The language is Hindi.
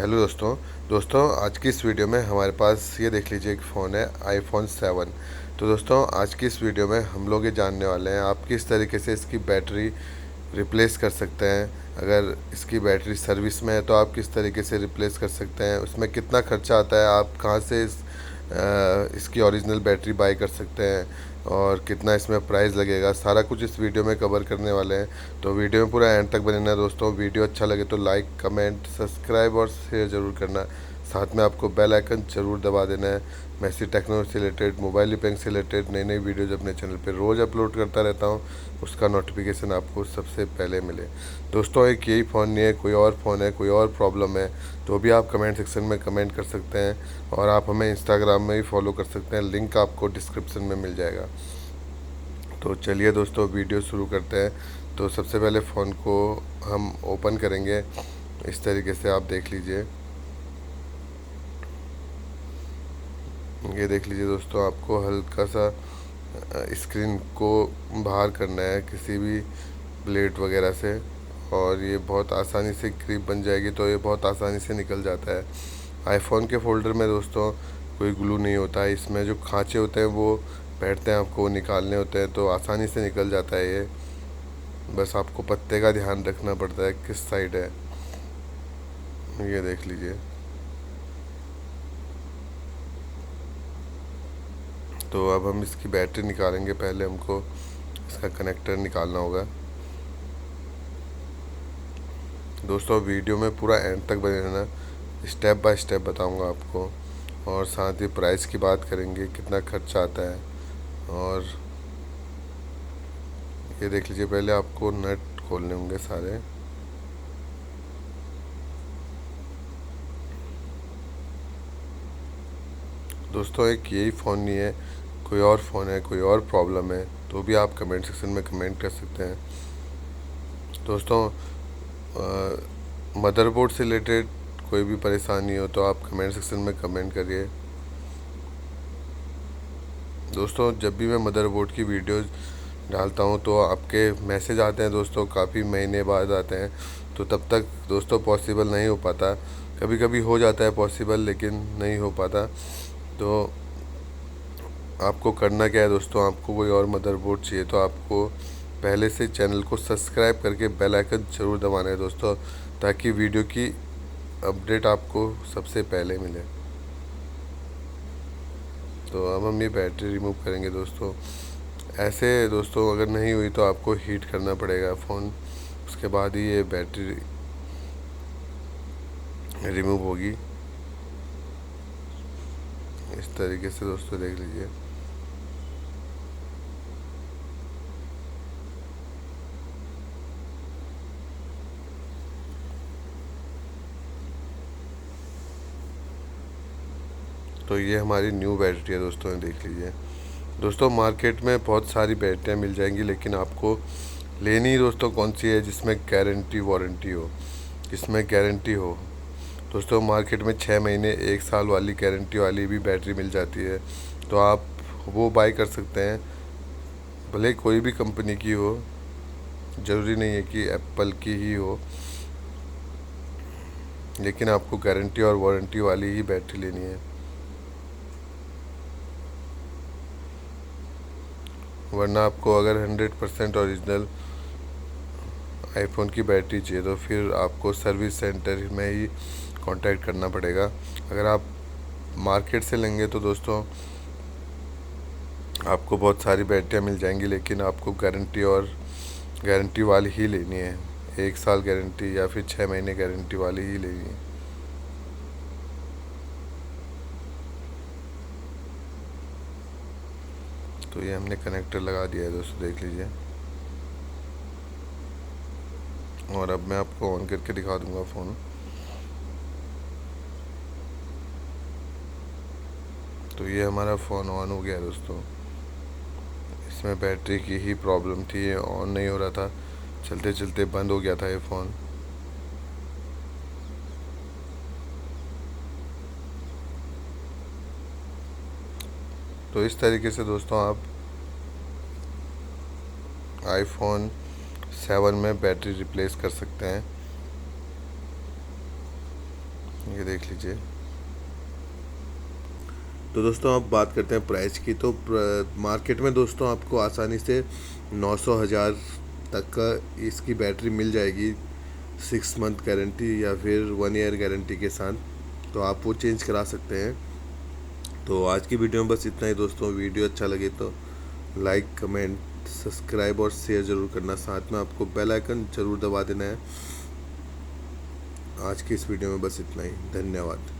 हेलो दोस्तों आज की इस वीडियो में हमारे पास ये देख लीजिए एक फ़ोन है आईफोन 7। तो दोस्तों आज की इस वीडियो में हम लोग ये जानने वाले हैं आप किस तरीके से इसकी बैटरी रिप्लेस कर सकते हैं। अगर इसकी बैटरी सर्विस में है तो आप किस तरीके से रिप्लेस कर सकते हैं, उसमें कितना खर्चा आता है, आप कहाँ से इसकी ओरिजिनल बैटरी बाई कर सकते हैं और कितना इसमें प्राइस लगेगा, सारा कुछ इस वीडियो में कवर करने वाले हैं। तो वीडियो में पूरा एंड तक बने रहना दोस्तों। वीडियो अच्छा लगे तो लाइक कमेंट सब्सक्राइब और शेयर ज़रूर करना, साथ में आपको बेल आइकन ज़रूर दबा देना है। मैं इसी टेक्नोलॉजी से रिलेटेड, मोबाइल रिपेयरिंग से रिलेटेड नई नई वीडियोज़ अपने चैनल पर रोज़ अपलोड करता रहता हूँ, उसका नोटिफिकेशन आपको सबसे पहले मिले। दोस्तों एक यही फ़ोन नहीं है, कोई और फ़ोन है, कोई और प्रॉब्लम है तो भी आप कमेंट सेक्शन में कमेंट कर सकते हैं और आप हमें इंस्टाग्राम में भी फॉलो कर सकते हैं, लिंक आपको डिस्क्रिप्शन में मिल जाएगा। तो चलिए दोस्तों वीडियो शुरू करते हैं। तो सबसे पहले फ़ोन को हम ओपन करेंगे, इस तरीके से आप देख लीजिए। ये देख लीजिए दोस्तों, आपको हल्का सा स्क्रीन को बाहर करना है किसी भी ब्लेड वगैरह से और ये बहुत आसानी से ग्रिप बन जाएगी, तो ये बहुत आसानी से निकल जाता है। आईफोन के फोल्डर में दोस्तों कोई ग्लू नहीं होता है, इसमें जो खांचे होते हैं वो बैठते हैं, आपको निकालने होते हैं, तो आसानी से निकल जाता है ये। बस आपको पत्ते का ध्यान रखना पड़ता है किस साइड है। ये देख लीजिए। तो अब हम इसकी बैटरी निकालेंगे, पहले हमको इसका कनेक्टर निकालना होगा। दोस्तों वीडियो में पूरा एंड तक बने रहना, स्टेप बाय स्टेप बताऊंगा आपको और साथ ही प्राइस की बात करेंगे, कितना खर्चा आता है। और ये देख लीजिए, पहले आपको नट खोलने होंगे सारे। दोस्तों एक यही फ़ोन नहीं है, कोई और फ़ोन है, कोई और प्रॉब्लम है तो भी आप कमेंट सेक्शन में कमेंट कर सकते हैं। दोस्तों मदरबोर्ड से रिलेटेड कोई भी परेशानी हो तो आप कमेंट सेक्शन में कमेंट करिए। दोस्तों जब भी मैं मदरबोर्ड की वीडियोस डालता हूँ तो आपके मैसेज आते हैं दोस्तों, काफ़ी महीने बाद आते हैं, तो तब तक दोस्तों पॉसिबल नहीं हो पाता। कभी कभी हो जाता है पॉसिबल लेकिन नहीं हो पाता। तो आपको करना क्या है दोस्तों, आपको कोई और मदरबोर्ड चाहिए तो आपको पहले से चैनल को सब्सक्राइब करके बेल आइकन ज़रूर दबाना है दोस्तों, ताकि वीडियो की अपडेट आपको सबसे पहले मिले। तो अब हम ये बैटरी रिमूव करेंगे दोस्तों। ऐसे दोस्तों अगर नहीं हुई तो आपको हीट करना पड़ेगा फ़ोन, उसके बाद ही ये बैटरी रिमूव होगी। इस तरीके से दोस्तों देख लीजिए। तो ये हमारी न्यू बैटरी है दोस्तों, देख लीजिए। दोस्तों मार्केट में बहुत सारी बैटरियाँ मिल जाएंगी, लेकिन आपको लेनी दोस्तों कौन सी है जिसमें गारंटी वारंटी हो, जिसमें गारंटी हो। दोस्तों मार्केट में 6 महीने 1 साल वाली गारंटी वाली भी बैटरी मिल जाती है, तो आप वो बाई कर सकते हैं, भले कोई भी कंपनी की हो, ज़रूरी नहीं है कि एप्पल की ही हो, लेकिन आपको गारंटी और वारंटी वाली ही बैटरी लेनी है। वरना आपको अगर 100% ओरिजिनल आईफोन की बैटरी चाहिए तो फिर आपको सर्विस सेंटर में ही कांटेक्ट करना पड़ेगा। अगर आप मार्केट से लेंगे तो दोस्तों आपको बहुत सारी बैटरियाँ मिल जाएंगी, लेकिन आपको गारंटी वाली ही लेनी है, 1 साल गारंटी या फिर 6 महीने गारंटी वाली ही लेनी है। तो ये हमने कनेक्टर लगा दिया है दोस्तों, देख लीजिए। और अब मैं आपको ऑन करके दिखा दूंगा फ़ोन। तो ये हमारा फ़ोन ऑन हो गया है दोस्तों। इसमें बैटरी की ही प्रॉब्लम थी, ये ऑन नहीं हो रहा था, चलते चलते बंद हो गया था ये फ़ोन। तो इस तरीके से दोस्तों आप आईफोन 7 में बैटरी रिप्लेस कर सकते हैं। ये देख लीजिए। तो दोस्तों अब बात करते हैं प्राइस की। तो मार्केट में दोस्तों आपको आसानी से 900 हज़ार तक का इसकी बैटरी मिल जाएगी 6 मंथ गारंटी या फिर 1 ईयर गारंटी के साथ। तो आप वो चेंज करा सकते हैं। तो आज की वीडियो में बस इतना ही दोस्तों। वीडियो अच्छा लगे तो लाइक, कमेंट, सब्सक्राइब और शेयर ज़रूर करना। साथ में आपको बेल आइकन ज़रूर दबा देना है। आज की इस वीडियो में बस इतना ही। धन्यवाद।